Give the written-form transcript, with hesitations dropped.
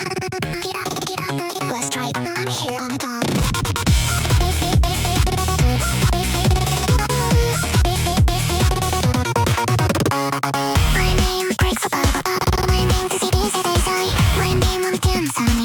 Let's try. I'm here on the dawn. My name breaks the bubble. My name to see this as I. My name on the dim sun.